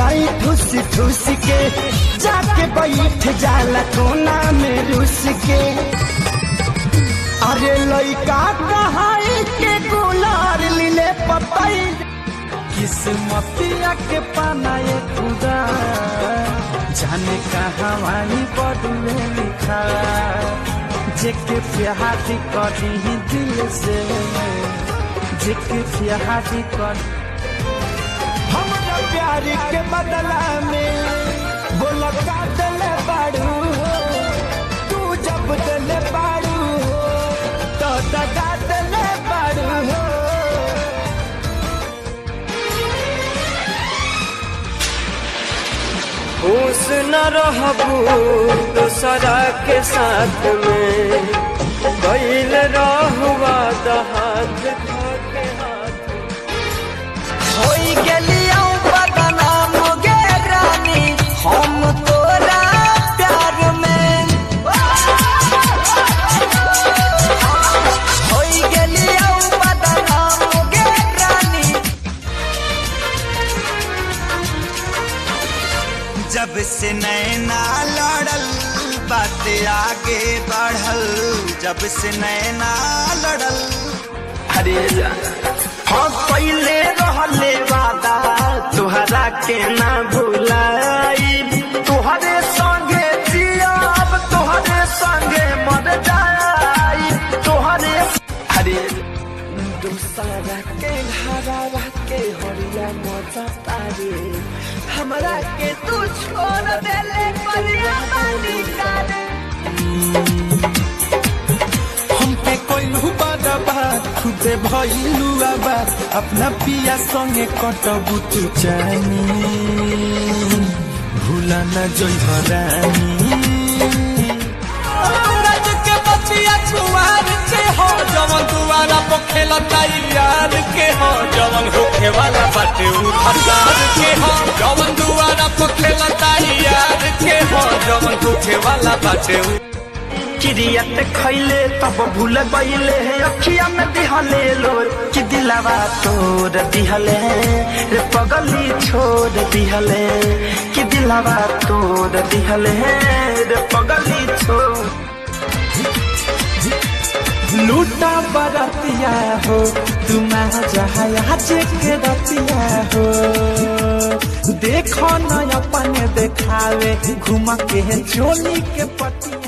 जाई ठुस ठुस के, जाके बैठ जाला कोना में रुस के। अरे लइका कहाई के गुलार लीले पतई, किस्मतिया के पाना ये खुदा, जाने कहाँ वाली बदले लिखा। जेके प्यार करी दिल से, जेके प्यार कर हमारा प्यार के बदला में बोला का दिले बाड़ू हो, तू जब दिले बाड़ू हो तो दगा दिले बाड़ू हो। खुश न रहबू दूसरा के साथ में, कैल रहुआ हाथ धोके हाथ। होई गेलियो बदनाम गे रानी हम तोरा प्यार में, होई गेलियो बदनाम गे रानी। जब से नैना लड़ल बात आगे बढ़ल, जब से नैना लड़ल। अरे हाँ पहले रहले वादा तुहरा के ना भुलाई, तुहरे संगे जियाब तुहरे संगे मर जाई, तुहरे। अरे दूसरा के घरवा के हरिया मजा तारे, हमरा के तू छोड़ देले परिया बानी कारे। हमके कोइलू बादा बात खुदे भइलू आबाद, अपना पिया संगे कटबू तू जानी, भूला न जइह रानी। राज के बचिया छुआर के हो, जवन दुआरा पे खेलता यार के हो, जवन होखे वाला बाटे उ हजार के हो, जवन दुआरा पे खेलता यार के हो, जवन होखे वाला बाटे उ। किरियत खैले तब भूल गईले, अखिया में दिहले लोर कि दिलावा तोड़ दिहले रे पगली छोड़ दिहले, कि दिलावा तोड़ दिहले रे पगली छोड़। लूटा बरतिया हो तुम जहाया के रतिया हो, देखो न अपने देखावे घुमा के चोली के पतिया।